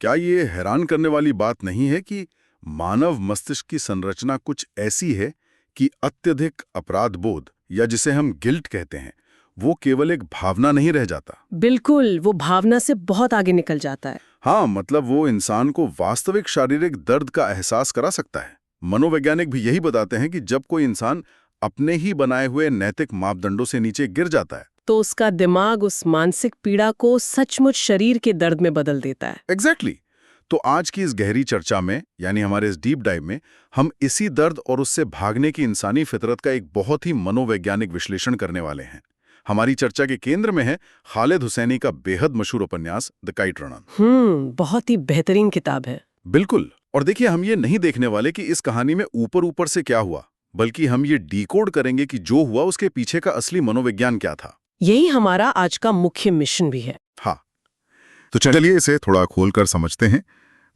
क्या ये हैरान करने वाली बात नहीं है कि मानव मस्तिष्क की संरचना कुछ ऐसी है कि अत्यधिक अपराध बोध या जिसे हम गिल्ट कहते हैं, वो केवल एक भावना नहीं रह जाता। बिल्कुल, वो भावना से बहुत आगे निकल जाता है। हाँ, मतलब वो इंसान को वास्तविक शारीरिक दर्द का एहसास करा सकता है। मनोवैज्ञानिक भी यही बताते हैं कि जब कोई इंसान अपने ही बनाए हुए नैतिक मापदंडों से नीचे गिर जाता है तो उसका दिमाग उस मानसिक पीड़ा को सचमुच शरीर के दर्द में बदल देता है। एग्जैक्टली तो आज की इस गहरी चर्चा में, यानी हमारे इस डीप डाइव में, हम इसी दर्द और उससे भागने की इंसानी फितरत का एक बहुत ही मनोवैज्ञानिक विश्लेषण करने वाले हैं। हमारी चर्चा के केंद्र में है खालिद हुसैनी का बेहद मशहूर उपन्यास द काइट रनर। बहुत ही बेहतरीन किताब है। बिल्कुल। और देखिए, हम ये नहीं देखने वाले कि इस कहानी में ऊपर ऊपर से क्या हुआ, बल्कि हम ये डिकोड करेंगे कि जो हुआ उसके पीछे का असली मनोविज्ञान क्या था। यही हमारा आज का मुख्य मिशन भी है। हाँ, तो चलिए इसे थोड़ा खोलकर समझते हैं।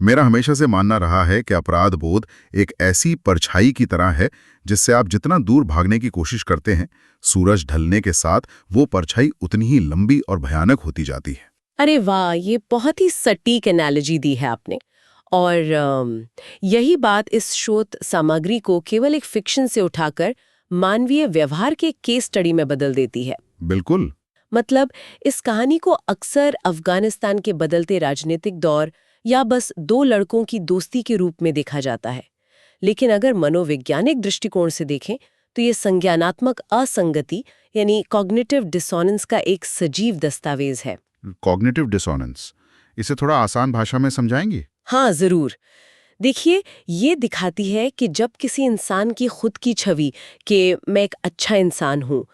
मेरा हमेशा से मानना रहा है कि अपराध बोध एक ऐसी परछाई की तरह है जिससे आप जितना दूर भागने की कोशिश करते हैं, सूरज ढलने के साथ वो परछाई उतनी ही लंबी और भयानक होती जाती है। अरे वाह, ये बहुत ही सटीक एनालॉजी दी है आपने। और यही बात इस शोध सामग्री को केवल एक फिक्शन से उठाकर मानवीय व्यवहार के केस स्टडी में बदल देती है। बिल्कुल। मतलब इस कहानी को अक्सर अफगानिस्तान के बदलते राजनीतिक दौर या बस दो लड़कों की दोस्ती के रूप में देखा जाता है, लेकिन अगर मनोवैज्ञानिक दृष्टिकोण से देखें तो ये संज्ञानात्मक असंगति यानी कॉग्निटिव डिसोनेंस का एक सजीव दस्तावेज है। कॉग्निटिव डिसोनेंस, इसे थोड़ा आसान भाषा में समझाएंगे? हाँ, जरूर। देखिए, ये दिखाती है कि जब किसी इंसान की खुद की छवि कि मैं एक अच्छा इंसान हूँ,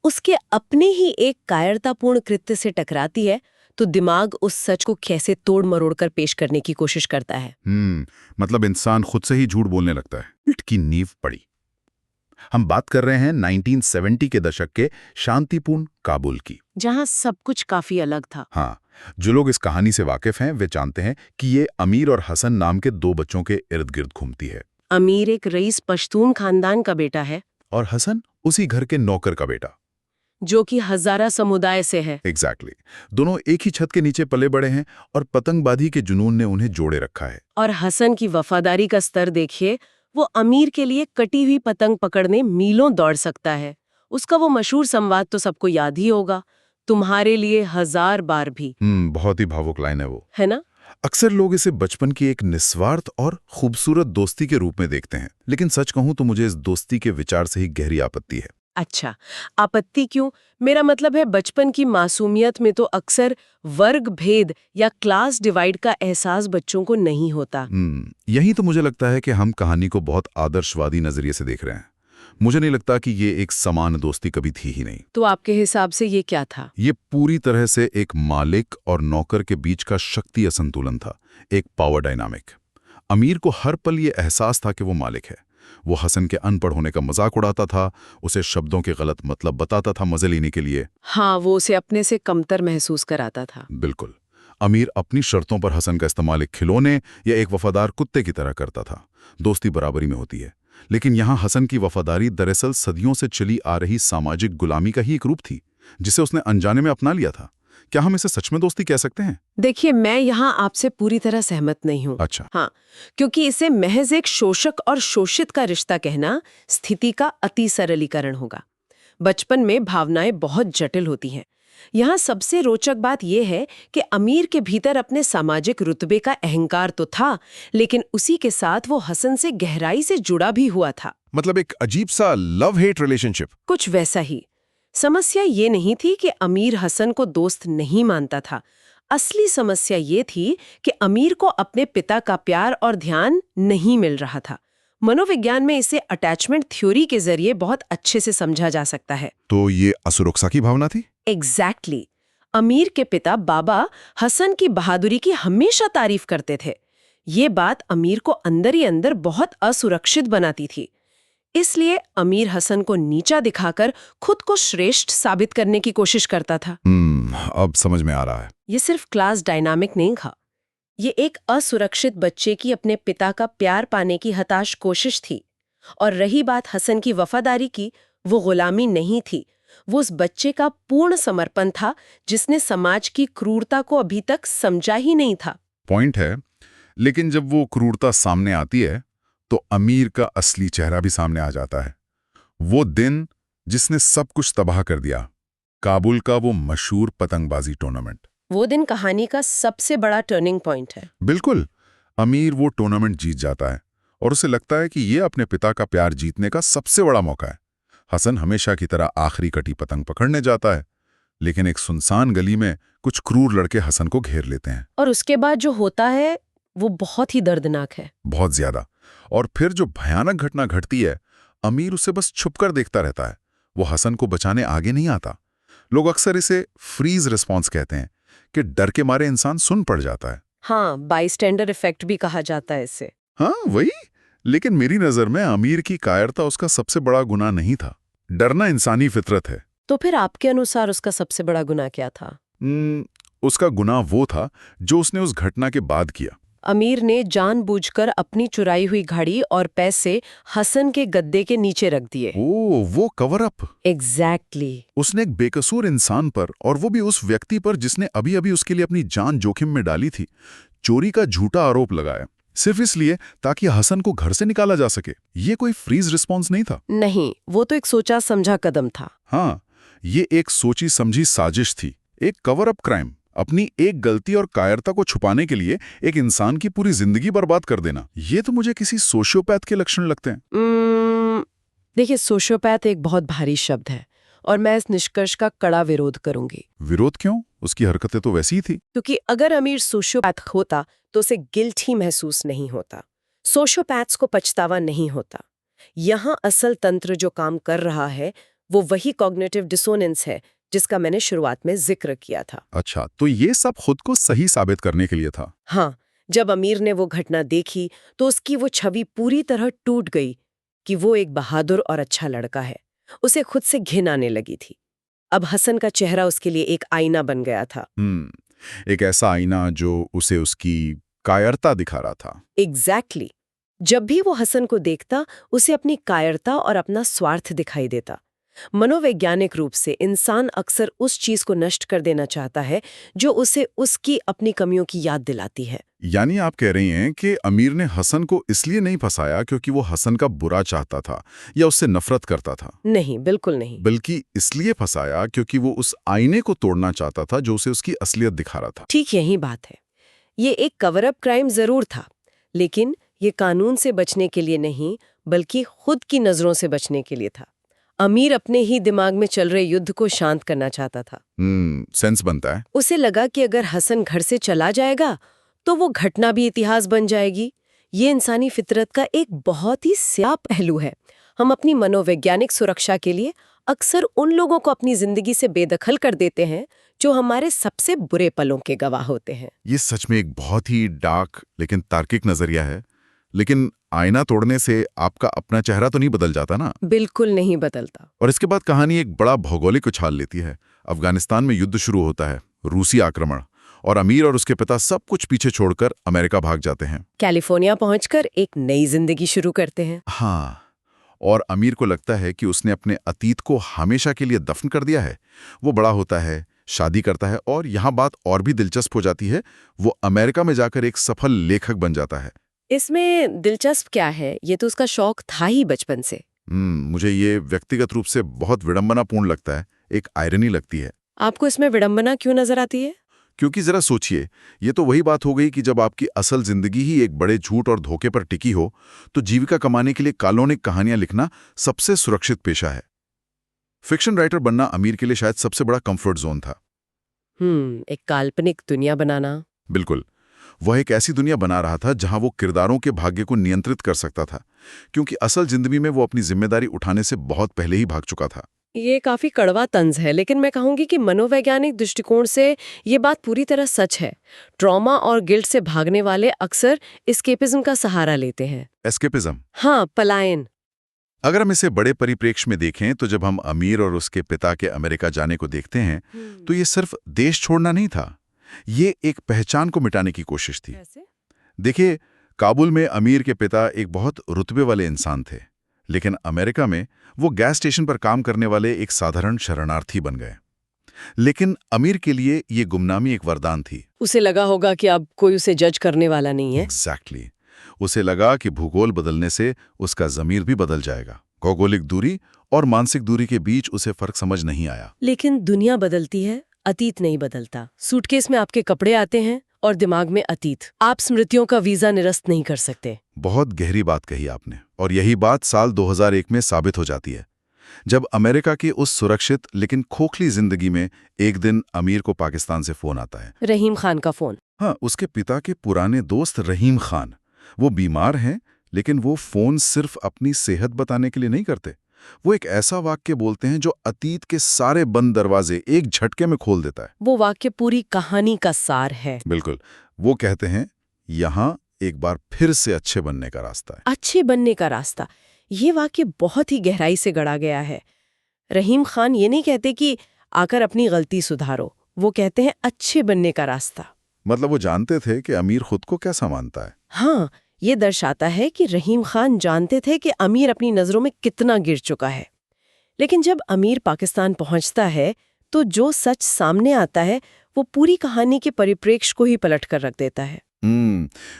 उसके अपने ही एक कायरतापूर्ण कृत्य से टकराती है, तो दिमाग उस सच को कैसे तोड़ मरोड़ कर पेश करने की कोशिश करता है। मतलब इंसान खुद से ही झूठ बोलने लगता है। गिल्ट की नींव पड़ी। हम बात कर रहे हैं 1970 के दशक के शांतिपूर्ण काबुल की, जहाँ सब कुछ काफी अलग था। हाँ, जो लोग इस कहानी से वाकिफ हैं वे जानते हैं कि ये अमीर और हसन नाम के दो बच्चों के इर्द गिर्द घूमती है। अमीर एक रईस पश्तून खानदान का बेटा है और हसन उसी घर के नौकर का बेटा, जो कि हजारा समुदाय से है। एग्जैक्टली। दोनों एक ही छत के नीचे पले बड़े हैं और पतंगबाजी के जुनून ने उन्हें जोड़े रखा है। और हसन की वफादारी का स्तर देखिए, वो अमीर के लिए कटी हुई पतंग पकड़ने मीलों दौड़ सकता है। उसका वो मशहूर संवाद तो सबको याद ही होगा, तुम्हारे लिए 1000 बार भी। बहुत ही भावुक लाइन है वो, है ना? अक्सर लोग इसे बचपन की एक निस्वार्थ और खूबसूरत दोस्ती के रूप में देखते हैं, लेकिन सच कहूं तो मुझे इस दोस्ती के विचार से ही गहरी आपत्ति है। अच्छा, आपत्ति क्यों? मेरा मतलब है बचपन की मासूमियत में तो अक्सर वर्ग भेद या क्लास डिवाइड का एहसास बच्चों को नहीं होता। यही तो मुझे लगता है कि हम कहानी को बहुत आदर्शवादी नजरिए से देख रहे हैं। मुझे नहीं लगता कि ये एक समान दोस्ती कभी थी ही नहीं। तो आपके हिसाब से ये क्या था? ये पूरी तरह से एक मालिक और नौकर के बीच का शक्ति असंतुलन था, एक पावर डायनामिक। अमीर को हर पल ये एहसास था कि वो मालिक है। वो हसन के अनपढ़ होने का मजाक उड़ाता था, उसे शब्दों के गलत मतलब बताता था मजे लेने के लिए। हाँ, वो उसे अपने से कमतर महसूस कराता था। बिल्कुल। अमीर अपनी शर्तों पर हसन का इस्तेमाल एक खिलौने या एक वफादार कुत्ते की तरह करता था। दोस्ती बराबरी में होती है, लेकिन यहाँ हसन की वफादारी दरअसल सदियों से चली आ रही सामाजिक गुलामी का ही एक रूप थी, जिसे उसने अनजाने में अपना लिया था। क्या हम इसे सच में दोस्ती कह सकते हैं? देखिए, मैं यहाँ आपसे पूरी तरह सहमत नहीं हूँ। अच्छा। हाँ, क्योंकि इसे महज एक शोषक और शोषित का रिश्ता कहना स्थिति का अति सरलीकरण होगा। बचपन में भावनाएं बहुत जटिल होती हैं। यहाँ सबसे रोचक बात यह है कि अमीर के भीतर अपने सामाजिक रुतबे का अहंकार तो था, लेकिन उसी के साथ वो हसन से गहराई से जुड़ा भी हुआ था। मतलब एक अजीब सा लव हेट रिलेशनशिप। कुछ वैसा ही। समस्या ये नहीं थी कि अमीर हसन को दोस्त नहीं मानता था। असली समस्या ये थी कि अमीर को अपने पिता का प्यार और ध्यान नहीं मिल रहा था। मनोविज्ञान में इसे अटैचमेंट थ्योरी के जरिए बहुत अच्छे से समझा जा सकता है। तो ये असुरक्षा की भावना थी? एग्जैक्टली। अमीर के पिता बाबा हसन की बहादुरी की हमेशा तारीफ करते थे। ये बात अमीर को अंदर ही अंदर बहुत असुरक्षित बनाती थी। इसलिए अमीर हसन को नीचा दिखाकर खुद को श्रेष्ठ साबित करने की कोशिश करता था। अब समझ में आ रहा है। ये सिर्फ क्लास डायनामिक नहीं था, ये एक असुरक्षित बच्चे की अपने पिता का प्यार पाने की हताश कोशिश थी। और रही बात हसन की वफादारी की, वो गुलामी नहीं थी, वो उस बच्चे का पूर्ण समर्पण था जिसने समाज की क्रूरता को अभी तक समझा ही नहीं था। पॉइंट है। लेकिन जब वो क्रूरता सामने आती है तो अमीर का असली चेहरा भी सामने आ जाता है। वो दिन जिसने सब कुछ तबाह कर दिया, काबुल का वो मशहूर पतंगबाजी टूर्नामेंट। वो दिन कहानी का सबसे बड़ा टर्निंग पॉइंट है। बिल्कुल। अमीर वो टूर्नामेंट जीत जाता है और उसे लगता है कि ये अपने पिता का प्यार जीतने का सबसे बड़ा मौका है। हसन हमेशा की तरह आखिरी कटी पतंग पकड़ने जाता है, लेकिन एक सुनसान गली में कुछ क्रूर लड़के हसन को घेर लेते हैं। और उसके बाद जो होता है वो बहुत ही दर्दनाक है। बहुत ज्यादा। और फिर जो भयानक घटना घटती है, अमीर उसे बस छुपकर देखता रहता है। वो हसन को बचाने आगे नहीं आता। लोग अक्सर इसे फ्रीज रिस्पॉन्स कहते हैं कि डर के मारे इंसान सुन पड़ जाता है। हाँ, बाईस्टैंडर इफेक्ट भी कहा जाता है इसे। हाँ वही। लेकिन मेरी नजर में अमीर की कायरता उसका सबसे बड़ा गुनाह नहीं था। डरना इंसानी फितरत है। तो फिर आपके अनुसार उसका सबसे बड़ा गुनाह क्या था? उसका गुनाह वो था जो उसने उस घटना के बाद किया। अमीर ने जानबूझकर अपनी चुराई हुई घड़ी और पैसे हसन के गद्दे के नीचे रख दिए। वो कवर अप। एग्जैक्टली। उसने एक बेकसूर इंसान पर, और वो भी उस व्यक्ति पर जिसने अभी अभी उसके लिए अपनी जान जोखिम में डाली थी, चोरी का झूठा आरोप लगाया, सिर्फ इसलिए ताकि हसन को घर से निकाला जा सके। ये कोई फ्रीज रिस्पॉन्स नहीं था। नहीं, वो तो एक सोचा समझा कदम था। हाँ, ये एक सोची समझी साजिश थी, एक कवर अप क्राइम। अपनी एक गलती और कायरता को छुपाने के लिए एक इंसान की पूरी जिंदगी बर्बाद कर देना, ये तो मुझे किसी सोशियोपैथ के लक्षण लगते हैं। देखिए, सोशियोपैथ एक बहुत भारी शब्द है और मैं इस निष्कर्ष का कड़ा विरोध करूंगी। विरोध क्यों? उसकी हरकतें तो वैसी ही थी। क्योंकि अगर अमीर सोशियोपैथ होता तो उसे गिल्ट ही महसूस नहीं होता। सोशियोपैथ्स को पछतावा नहीं होता। यहाँ असल तंत्र जो काम कर रहा है वो वही कॉग्निटिव डिसोनेंस है जिसका मैंने शुरुआत में जिक्र किया था। अच्छा, तो ये सब खुद को सही साबित करने के लिए था। हाँ, जब अमीर ने वो घटना देखी तो उसकी वो छवि पूरी तरह टूट गई कि वो एक बहादुर और अच्छा लड़का है। उसे खुद से घिन आने लगी थी। अब हसन का चेहरा उसके लिए एक आईना बन गया था। एक ऐसा आईना जो उसे उसकी कायरता दिखा रहा था। एग्जैक्टली। जब भी वो हसन को देखता उसे अपनी कायरता और अपना स्वार्थ दिखाई देता। मनोवैज्ञानिक रूप से इंसान अक्सर उस चीज को नष्ट कर देना चाहता है जो उसे उसकी अपनी कमियों की याद दिलाती है। यानी आप कह रही हैं कि अमीर ने हसन को इसलिए नहीं फंसाया क्योंकि वो हसन का बुरा चाहता था या उससे नफरत करता था? नहीं, बिल्कुल नहीं। बल्कि इसलिए फंसाया क्योंकि वो उस आईने को तोड़ना चाहता था जो उसे उसकी असलियत दिखा रहा था। ठीक यही बात है। ये एक कवर अप क्राइम जरूर था, लेकिन ये कानून से बचने के लिए नहीं बल्कि खुद की नजरों से बचने के लिए था। अमीर अपने ही दिमाग में चल रहे युद्ध को शांत करना चाहता था। सेंस बनता है। उसे लगा कि अगर हसन घर से चला जाएगा तो वो घटना भी इतिहास बन जाएगी। ये इंसानी फितरत का एक बहुत ही स्याह पहलू है। हम अपनी मनोवैज्ञानिक सुरक्षा के लिए अक्सर उन लोगों को अपनी जिंदगी से बेदखल कर देते हैं जो हमारे सबसे बुरे पलों के गवाह होते हैं। ये सच में एक बहुत ही डार्क लेकिन तार्किक नजरिया है। लेकिन आईना तोड़ने से आपका अपना चेहरा तो नहीं बदल जाता ना? बिल्कुल नहीं बदलता। और इसके बाद कहानी एक बड़ा भौगोलिक उछाल लेती है। अफगानिस्तान में युद्ध शुरू होता है, रूसी आक्रमण, और अमीर और उसके पिता सब कुछ पीछे छोड़कर अमेरिका भाग जाते हैं। कैलिफोर्निया पहुंचकर एक नई जिंदगी शुरू करते हैं। हाँ, और अमीर को लगता है कि उसने अपने अतीत को हमेशा के लिए दफन कर दिया है। वो बड़ा होता है, शादी करता है, और यहाँ बात और भी दिलचस्प हो जाती है, वो अमेरिका में जाकर एक सफल लेखक बन जाता है। इसमें दिलचस्प क्या है? ये तो उसका शौक था ही बचपन से। मुझे ये व्यक्तिगत रूप से बहुत विडंबनापूर्ण लगता है, एक आयरनी लगती है। आपको इसमें विडंबना क्यों नजर आती है? क्योंकि जरा सोचिए, ये तो वही बात हो गई कि जब आपकी असल जिंदगी ही एक बड़े झूठ और धोखे पर टिकी हो, तो जीविका कमाने के लिए काल्पनिक कहानियां लिखना सबसे सुरक्षित पेशा है। फिक्शन राइटर बनना अमीर के लिए शायद सबसे बड़ा कंफर्ट जोन था। एक काल्पनिक दुनिया बनाना। बिल्कुल। वह एक ऐसी दुनिया बना रहा था जहां वो किरदारों के भाग्य को नियंत्रित कर सकता था, क्योंकि असल जिंदगी में वो अपनी जिम्मेदारी उठाने से बहुत पहले ही भाग चुका था। ये काफी कड़वा तंज है, लेकिन मैं कहूंगी कि मनोवैज्ञानिक दृष्टिकोण से ये बात पूरी तरह सच है। ट्रॉमा और गिल्ट से भागने वाले अक्सर एस्केपिज्म का सहारा लेते हैं। एस्केपिज्म? हाँ, पलायन। अगर हम इसे बड़े परिप्रेक्ष्य में देखें तो जब हम अमीर और उसके पिता के अमेरिका जाने को देखते हैं तो ये सिर्फ देश छोड़ना नहीं था, ये एक पहचान को मिटाने की कोशिश थी। देखिए, काबुल में अमीर के पिता एक बहुत रुतबे वाले इंसान थे, लेकिन अमेरिका में वो गैस स्टेशन पर काम करने वाले एक साधारण शरणार्थी बन गए। लेकिन अमीर के लिए ये गुमनामी एक वरदान थी। उसे लगा होगा कि अब कोई उसे जज करने वाला नहीं है। एग्जैक्टली। उसे लगा कि भूगोल बदलने से उसका ज़मीर भी बदल जाएगा। भौगोलिक दूरी और मानसिक दूरी के बीच उसे फर्क समझ नहीं आया। लेकिन दुनिया बदलती है, अतीत नहीं बदलता। सूटकेस में आपके कपड़े आते हैं और दिमाग में अतीत। आप स्मृतियों का वीजा निरस्त नहीं कर सकते। बहुत गहरी बात कही आपने, और यही बात साल 2001 में साबित हो जाती है, जब अमेरिका की उस सुरक्षित लेकिन खोखली जिंदगी में एक दिन अमीर को पाकिस्तान से फोन आता है। रहीम खान का फोन। हाँ, उसके पिता के पुराने दोस्त रहीम खान। वो बीमार हैं, लेकिन वो फोन सिर्फ अपनी सेहत बताने के लिए नहीं करते। वो एक ऐसा वाक्य बोलते हैं जो अतीत के सारे बंद दरवाजे एक झटके में खोल देता है। वो वाक्य पूरी कहानी का सार है। बिल्कुल। वो कहते हैं, यहाँ एक बार फिर से अच्छे बनने का रास्ता है। अच्छे बनने का रास्ता, ये वाक्य बहुत ही गहराई से गढ़ा गया है। रहीम खान ये नहीं कहते कि आकर अपनी गलती सुधारो, वो कहते हैं अच्छे बनने का रास्ता। मतलब वो जानते थे कि अमीर खुद को कैसा मानता है। हाँ, ये दर्शाता है कि रहीम खान जानते थे कि अमीर अपनी नजरों में कितना गिर चुका है। लेकिन जब अमीर पाकिस्तान पहुंचता है तो जो सच सामने आता है वो पूरी कहानी के परिप्रेक्ष्य को ही पलट कर रख देता है।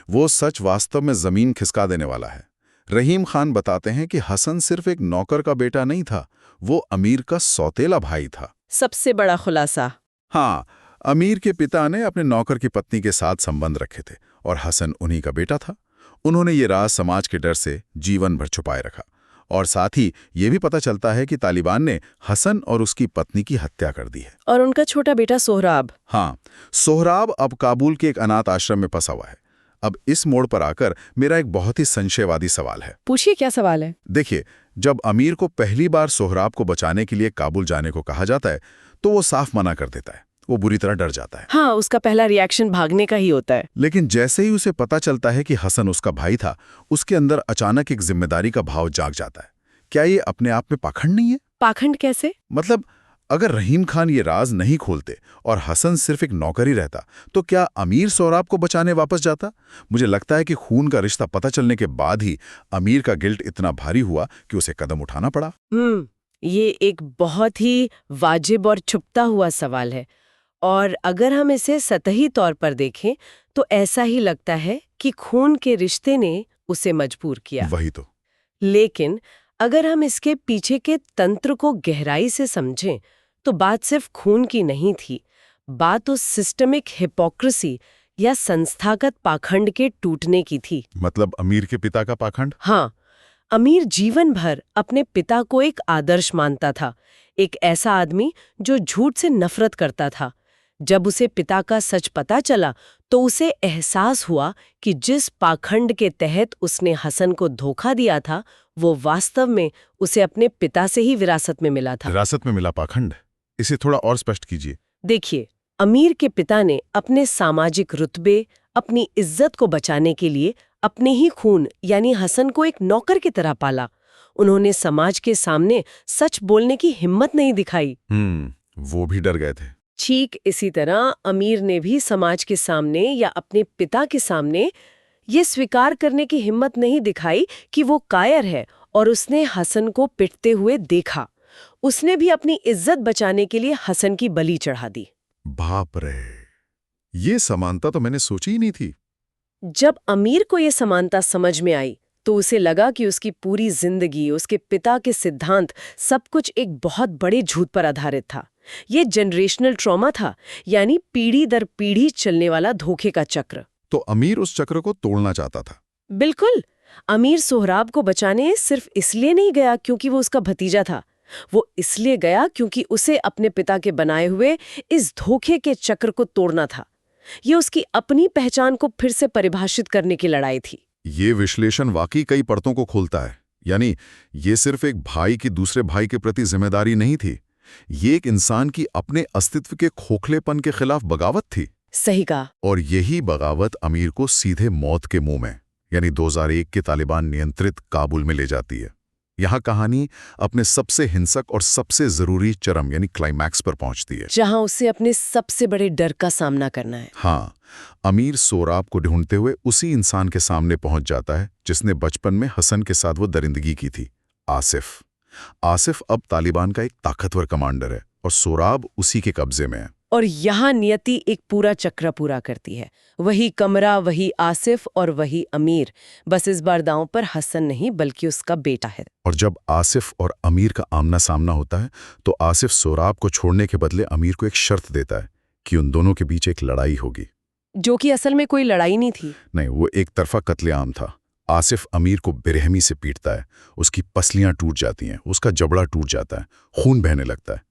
वो सच वास्तव में जमीन खिसका देने वाला है। रहीम खान बताते हैं कि हसन सिर्फ एक नौकर का बेटा नहीं था, वो अमीर का सौतेला भाई था। सबसे बड़ा खुलासा। हाँ, अमीर के पिता ने अपने नौकर की पत्नी के साथ संबंध रखे थे और हसन उन्हीं का बेटा था। उन्होंने ये राज समाज के डर से जीवन भर छुपाए रखा। और साथ ही ये भी पता चलता है कि तालिबान ने हसन और उसकी पत्नी की हत्या कर दी है। और उनका छोटा बेटा सोहराब। हाँ, सोहराब अब काबुल के एक अनाथ आश्रम में फंसा हुआ है। अब इस मोड़ पर आकर मेरा एक बहुत ही संशयवादी सवाल है। पूछिए, क्या सवाल है? देखिए, जब अमीर को पहली बार सोहराब को बचाने के लिए काबुल जाने को कहा जाता है तो वो साफ मना कर देता है। वो बुरी तरह डर जाता है। हाँ, उसका पहला रिएक्शन भागने का ही होता है। लेकिन जैसे ही उसे पता चलता है कि हसन उसका भाई था, उसके अंदर अचानक एक जिम्मेदारी का भाव जाग जाता है। क्या ये अपने आप में पाखंड नहीं है? पाखंड कैसे? मतलब अगर रहीम खान ये राज नहीं खोलते और हसन सिर्फ एक नौकर ही रहता, तो क्या अमीर सोहराब को बचाने वापस जाता? मुझे लगता है कि खून का रिश्ता पता चलने के बाद ही अमीर का गिल्ट इतना भारी हुआ कि उसे कदम उठाना पड़ा। ये एक बहुत ही वाजिब और छुपता हुआ सवाल है, और अगर हम इसे सतही तौर पर देखें तो ऐसा ही लगता है कि खून के रिश्ते ने उसे मजबूर किया। वही तो। लेकिन अगर हम इसके पीछे के तंत्र को गहराई से समझें तो बात सिर्फ खून की नहीं थी। बात उस सिस्टमिक हिपोक्रेसी या संस्थागत पाखंड के टूटने की थी। मतलब अमीर के पिता का पाखंड? हाँ, अमीर जीवन भर अपने पिता को एक आदर्श मानता था, एक ऐसा आदमी जो झूठ से नफरत करता था। जब उसे पिता का सच पता चला तो उसे एहसास हुआ कि जिस पाखंड के तहत उसने हसन को धोखा दिया था वो वास्तव में उसे अपने पिता से ही विरासत में मिला था। विरासत में मिला पाखंड? इसे थोड़ा और स्पष्ट कीजिए। देखिए, अमीर के पिता ने अपने सामाजिक रुतबे, अपनी इज्जत को बचाने के लिए अपने ही खून यानी हसन को एक नौकर की तरह पाला। उन्होंने समाज के सामने सच बोलने की हिम्मत नहीं दिखाई। वो भी डर गए थे। ठीक इसी तरह अमीर ने भी समाज के सामने या अपने पिता के सामने ये स्वीकार करने की हिम्मत नहीं दिखाई कि वो कायर है, और उसने हसन को पिटते हुए देखा। उसने भी अपनी इज्जत बचाने के लिए हसन की बलि चढ़ा दी। बाप रे, ये समानता तो मैंने सोची ही नहीं थी। जब अमीर को ये समानता समझ में आई तो उसे लगा कि उसकी पूरी जिंदगी, उसके पिता के सिद्धांत, सब कुछ एक बहुत बड़े झूठ पर आधारित था। ये जनरेशनल ट्रॉमा था, यानी पीढ़ी दर पीढ़ी चलने वाला धोखे का चक्र। तो अमीर उस चक्र को तोड़ना चाहता था। बिल्कुल। अमीर सोहराब को बचाने सिर्फ इसलिए नहीं गया क्योंकि वो उसका भतीजा था, वो इसलिए गया क्योंकि उसे अपने पिता के बनाए हुए इस धोखे के चक्र को तोड़ना था। ये उसकी अपनी पहचान को फिर से परिभाषित करने की लड़ाई थी। ये विश्लेषण वाकई कई परतों को खोलता है। यानी ये सिर्फ एक भाई की दूसरे भाई के प्रति जिम्मेदारी नहीं थी, ये एक इंसान की अपने अस्तित्व के खोखलेपन के खिलाफ बगावत थी। सही कहा। और यही बगावत अमीर को सीधे मौत के मुंह में, यानी 2001 के तालिबान नियंत्रित काबुल में ले जाती है। यहाँ कहानी अपने सबसे हिंसक और सबसे जरूरी चरम यानी क्लाइमैक्स पर पहुंचती है, जहां उसे अपने सबसे बड़े डर का सामना करना है। हाँ, अमीर सोहराब को ढूंढते हुए उसी इंसान के सामने पहुंच जाता है जिसने बचपन में हसन के साथ वो दरिंदगी की थी, आसिफ। आसिफ अब तालिबान का एक ताकतवर कमांडर है और सोराब उसी के कब्जे में है। और यहाँ नियति एक पूरा चक्र पूरा करती है। वही कमरा, वही आसिफ और वही अमीर। बस इस बार दांव पर हसन नहीं बल्कि उसका बेटा है। और जब आसिफ और अमीर का आमना सामना होता है तो आसिफ सोराब को छोड़ने के बदले अमीर को एक शर्त देता है कि उन दोनों के बीच एक लड़ाई होगी। जो कि असल में कोई लड़ाई नहीं थी। नहीं, वो एक तरफा कत्लेआम था। आसिफ अमीर को बेरहमी से पीटता है, उसकी पसलियां टूट जाती हैं, उसका जबड़ा टूट जाता है, खून बहने लगता है।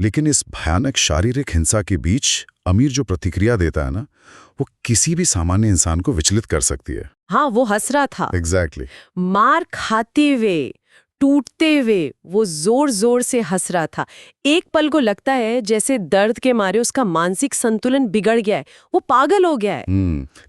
लेकिन इस भयानक शारीरिक हिंसा के बीच अमीर जो प्रतिक्रिया देता है ना, वो किसी भी सामान्य इंसान को विचलित कर सकती है। हाँ, वो हंस रहा था। एग्जैक्टली। मार खाते हुए, टूटते हुए वो जोर जोर से हंस रहा था। एक पल को लगता है जैसे दर्द के मारे उसका मानसिक संतुलन बिगड़ गया है, वो पागल हो गया है।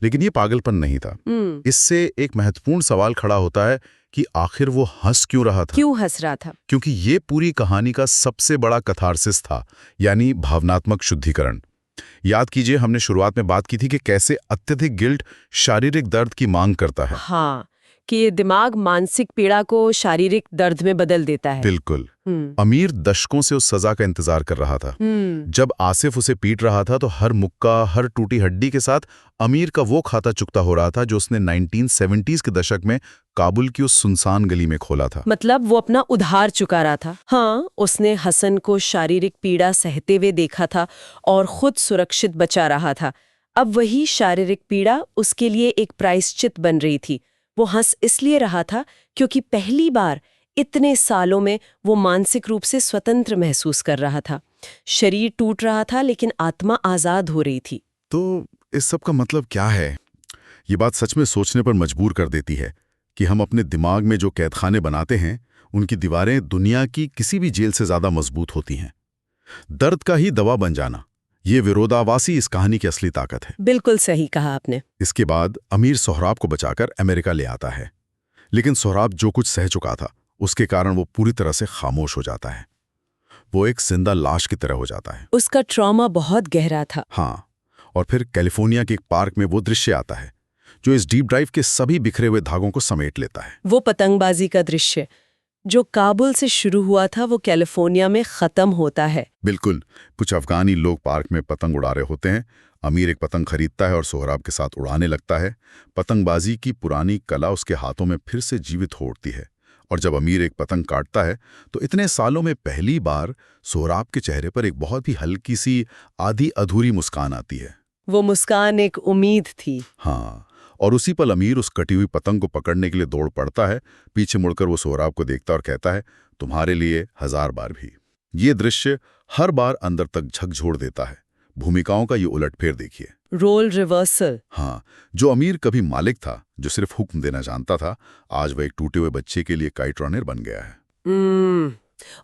लेकिन ये पागलपन नहीं था। इससे एक महत्वपूर्ण सवाल खड़ा होता है कि आखिर वो हंस क्यों रहा था? क्यों हंस रहा था? क्योंकि ये पूरी कहानी का सबसे बड़ा कथारसिस था, यानी भावनात्मक शुद्धिकरण। याद कीजिए, हमने शुरुआत में बात की थी कि कैसे अत्यधिक गिल्ट शारीरिक दर्द की मांग करता है। हाँ, कि ये दिमाग मानसिक पीड़ा को शारीरिक दर्द में बदल देता है। बिल्कुल। अमीर दशकों से उस सजा का इंतजार कर रहा था। जब आसिफ उसे पीट रहा था तो हर मुक्का, हर टूटी हड्डी के साथ अमीर का वो खाता चुकता हो रहा था जो उसने 1970s के दशक में काबुल की उस सुनसान गली में खोला था। मतलब वो अपना उधार चुका रहा था। हाँ, उसने हसन को शारीरिक पीड़ा सहते हुए देखा था और खुद सुरक्षित बचा रहा था। अब वही शारीरिक पीड़ा उसके लिए एक प्रायश्चित बन रही थी। वो हंस इसलिए रहा था क्योंकि पहली बार इतने सालों में वो मानसिक रूप से स्वतंत्र महसूस कर रहा था। शरीर टूट रहा था लेकिन आत्मा आजाद हो रही थी। तो इस सब का मतलब क्या है? ये बात सच में सोचने पर मजबूर कर देती है कि हम अपने दिमाग में जो कैदखाने बनाते हैं, उनकी दीवारें दुनिया की किसी भी जेल से ज्यादा मजबूत होती हैं। दर्द का ही दवा बन जाना, ये विरोधाभासी इस कहानी की असली ताकत है। बिल्कुल सही कहा आपने। इसके बाद अमीर सोहराब को बचाकर अमेरिका ले आता है, लेकिन सोहराब जो कुछ सह चुका था उसके कारण वो पूरी तरह से खामोश हो जाता है। वो एक जिंदा लाश की तरह हो जाता है। उसका ट्रॉमा बहुत गहरा था। हाँ, और फिर कैलिफोर्निया के एक पार्क में वो दृश्य आता है जो इस डीप ड्राइव के सभी बिखरे हुए धागों को समेट लेता है। वो पतंगबाजी का दृश्य जो काबुल से शुरू हुआ था वो कैलिफोर्निया में खत्म होता है। बिल्कुल। कुछ अफगानी लोग पार्क में पतंग उड़ा रहे होते हैं। अमीर एक पतंग खरीदता है और सोहराब के साथ उड़ाने लगता है। पतंगबाजी की पुरानी कला उसके हाथों में फिर से जीवित हो उठती है। और जब अमीर एक पतंग काटता है तो इतने सालों में पहली बार सोहराब के चेहरे पर एक बहुत ही हल्की सी आधी अधूरी मुस्कान आती है। वो मुस्कान एक उम्मीद थी। हाँ, और उसी पल अमीर उस कटी हुई पतंग को पकड़ने के लिए दौड़ पड़ता है। पीछे मुड़कर वो सोहराब को देखता और कहता है, तुम्हारे लिए 1000 बार भी। ये दृश्य हर बार अंदर तक झकझोर देता है। भूमिकाओं का ये उलटफेर देखिए। Role reversal. हाँ, जो अमीर कभी मालिक था, जो सिर्फ हुक्म देना जानता था, आज वह एक टूटे हुए बच्चे के लिए काइट रनर बन गया है।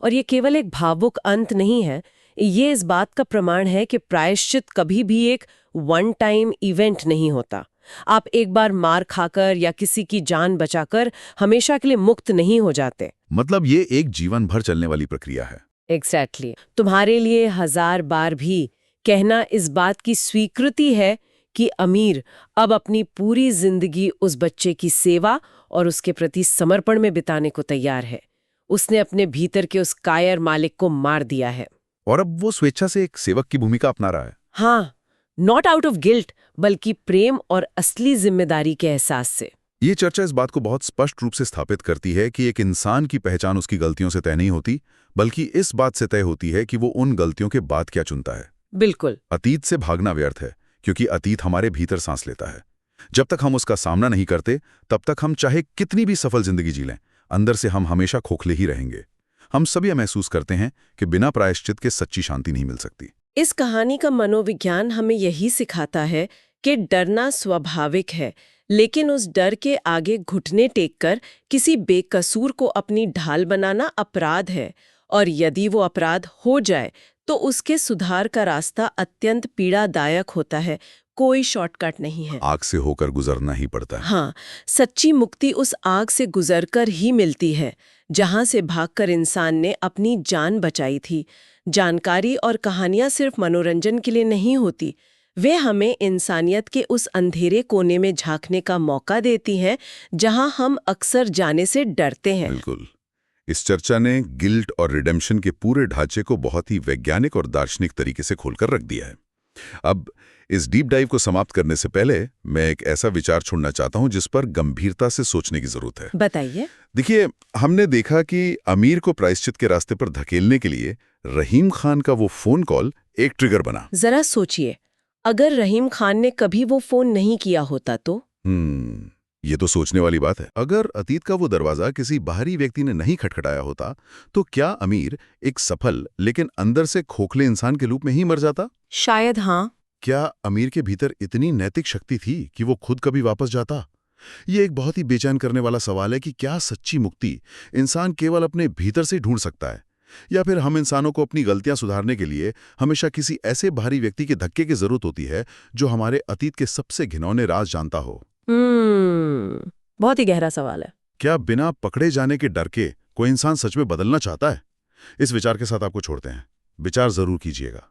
और ये केवल एक भावुक अंत नहीं है, ये इस बात का प्रमाण है कि प्रायश्चित कभी भी एक वन टाइम इवेंट नहीं होता। आप एक बार मार खाकर या किसी की जान बचाकर हमेशा के लिए मुक्त नहीं हो जाते। मतलब ये एक जीवन भर चलने वाली प्रक्रिया है। एग्जैक्टली। तुम्हारे लिए 1000 बार भी कहना इस बात की स्वीकृति है कि अमीर अब अपनी पूरी जिंदगी उस बच्चे की सेवा और उसके प्रति समर्पण में बिताने को तैयार है। उसने अपने भीतर के उस कायर मालिक को मार दिया है और अब वो स्वेच्छा से एक सेवक की भूमिका अपना रहा है। हाँ, नॉट आउट ऑफ गिल्ट बल्कि प्रेम और असली जिम्मेदारी के एहसास से। ये चर्चा इस बात को बहुत स्पष्ट रूप से स्थापित करती है कि एक इंसान की पहचान उसकी गलतियों से तय नहीं होती, बल्कि इस बात से तय होती है कि वो उन गलतियों के बाद क्या चुनता है। बिल्कुल। अतीत से भागना व्यर्थ है, क्योंकि अतीत हमारे भीतर सांस लेता है। जब तक हम उसका सामना नहीं करते, तब तक हम चाहे कितनी भी सफल जिंदगी जी लें, अंदर से हम हमेशा खोखले ही रहेंगे। हम सभी यह महसूस करते हैं कि बिना प्रायश्चित के सच्ची शांति नहीं मिल सकती। इस कहानी का मनोविज्ञान हमें यही सिखाता है कि डरना स्वाभाविक है, लेकिन उस डर के आगे घुटने टेककर किसी बेकसूर को अपनी ढाल बनाना अपराध है, और यदि वो अपराध हो जाए तो उसके सुधार का रास्ता अत्यंत पीड़ादायक होता है। कोई शॉर्टकट नहीं है। आग से होकर गुजरना ही पड़ता है। हाँ, सच्ची मुक्ति उस आग से गुजरकर ही मिलती है जहां से भागकर इंसान ने अपनी जान बचाई थी। जानकारी और कहानियां सिर्फ मनोरंजन के लिए नहीं होती, वे हमें इंसानियत के उस अंधेरे कोने में झांकने का मौका देती हैं जहां हम अक्सर जाने से डरते हैं। बिल्कुल। इस चर्चा ने गिल्ट और रिडेम्पशन के पूरे ढांचे को बहुत ही वैज्ञानिक और दार्शनिक तरीके से खोलकर रख दिया है। अब इस डीप डाइव को समाप्त करने से पहले मैं एक ऐसा विचार छोड़ना चाहता हूं जिस पर गंभीरता से सोचने की जरूरत है। बताइए। देखिए, हमने देखा कि अमीर को प्रायश्चित के रास्ते पर धकेलने के लिए रहीम खान का वो फोन कॉल एक ट्रिगर बना। जरा सोचिए, अगर रहीम खान ने कभी वो फोन नहीं किया होता तो? ये तो सोचने वाली बात है। अगर अतीत का वो दरवाजा किसी बाहरी व्यक्ति ने नहीं खटखटाया होता तो क्या अमीर एक सफल लेकिन अंदर से खोखले इंसान के रूप में ही मर जाता? शायद हाँ। क्या अमीर के भीतर इतनी नैतिक शक्ति थी कि वो खुद कभी वापस जाता? ये एक बहुत ही बेचैन करने वाला सवाल है कि क्या सच्ची मुक्ति इंसान केवल अपने भीतर से ढूंढ सकता है, या फिर हम इंसानों को अपनी गलतियां सुधारने के लिए हमेशा किसी ऐसे बाहरी व्यक्ति के धक्के की जरूरत होती है जो हमारे अतीत के सबसे घिनौने राज जानता हो? बहुत ही गहरा सवाल है। क्या बिना पकड़े जाने के डर के कोई इंसान सच में बदलना चाहता है? इस विचार के साथ आपको छोड़ते हैं। विचार जरूर कीजिएगा।